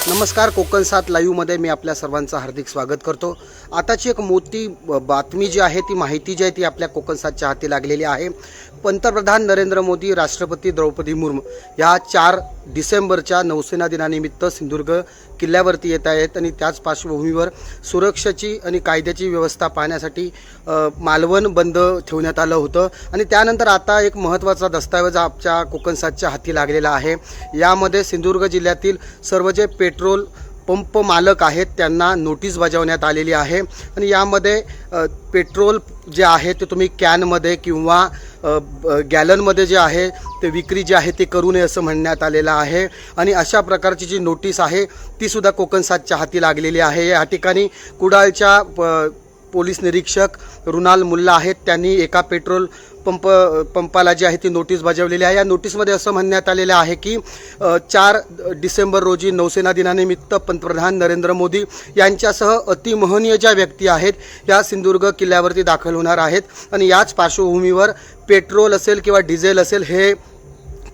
नमस्कार, कोकण 7 लाईव्हमध्ये मी आपल्या सर्वांचं हार्दिक स्वागत करतो। आताची एक मोठी बातमी जी आहे ती माहिती जी आहे ती आपल्या कोकण 7च्या हाती लागलेली आहे। पंतप्रधान नरेंद्र मोदी, राष्ट्रपती द्रौपदी मुर्मू या 4 डिसेंबरच्या नौसेना दिनानिमित्त सिंधुदुर्ग किल्ल्यावरती येत आहेत आणि त्याच पार्श्वभूमीवर सुरक्षेची आणि कायद्याची व्यवस्था पाहण्यासाठी मालवण बंद ठेवण्यात आलं होतं आणि त्यानंतर आता एक महत्त्वाचा दस्तऐवज आपल्या कोकण 7च्या हाती लागलेला आहे। यामध्ये सिंधुदुर्ग जिल्ह्यातील सर्व जे पेट्रोल पंप मालक आहेत त्यांना नोटीस बजावण्यात आलेली आहे आणि यामध्ये पेट्रोल जे आहे ते तुम्ही कॅनमध्ये किंवा गॅलनमध्ये जे आहे ते विक्री जी आहे ते करू नये असं म्हणण्यात आलेलं आहे आणि अशा प्रकारची जी नोटीस आहे ती सुद्धा कोकण 7च्या हाती लागलेली आहे। या ठिकाणी कुडाळच्या पोलीस निरीक्षक रुणाल मुल्ला आहेत, त्यांनी एका पेट्रोल पंपाला जी आहे ती नोटीस बजावलेली आहे। या नोटीसमध्ये असं म्हणण्यात आलेलं आहे की 4 डिसेंबर रोजी नौसेना दिनानिमित्त पंतप्रधान नरेंद्र मोदी यांच्यासह अतिमहनीय ज्या व्यक्ती आहेत या सिंधुदुर्ग किल्ल्यावरती दाखल होणार आहेत आणि याच पार्श्वभूमीवर पेट्रोल असेल किंवा डिझेल असेल हे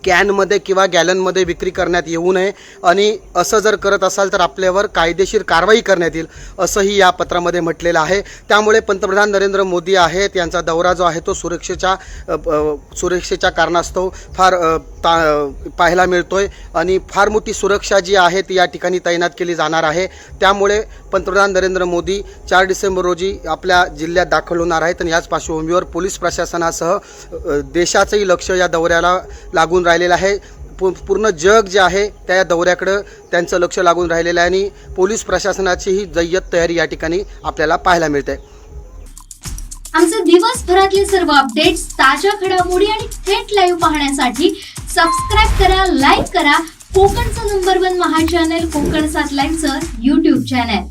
कॅनमध्ये किंवा गॅलनमध्ये विक्री करण्यात येऊ नये आणि असं जर करत असाल तर आपल्यावर कायदेशीर कारवाई करण्यात येईल असंही या पत्रामध्ये म्हटलेलं आहे। त्यामुळे पंतप्रधान नरेंद्र मोदी आहेत यांचा दौरा जो आहे तो सुरक्षेच्या कारणास्तव फार पाहायला मिळतोय आणि फार मोठी सुरक्षा जी आहे ती या ठिकाणी तैनात केली जाणार आहे। त्यामुळे पंतप्रधान नरेंद्र मोदी 4 डिसेंबर रोजी आपल्या जिल्ह्यात दाखल होणार आहेत आणि याच पार्श्वभूमीवर पोलीस प्रशासनासह देशाचंही लक्ष या दौऱ्याला लागून राहिलेलं आहे। पूर्ण जग जे आहे त्या दौऱ्याकडे त्यांचं लक्ष लागून राहिलेलं आहे आणि पोलीस प्रशासनाचीही जय्यत तयारी या ठिकाणी आपल्याला पाहायला मिळते। आमचे दिवसभरातले सर्व अपडेट्स, ताज्या घडामोडी आणि थेट लाईव्ह पाहण्यासाठी सबस्क्राइब करा, लाईक करा कोकणचं नंबर 1 महा चॅनल कोकण 7 लाईव्हचं YouTube चॅनल।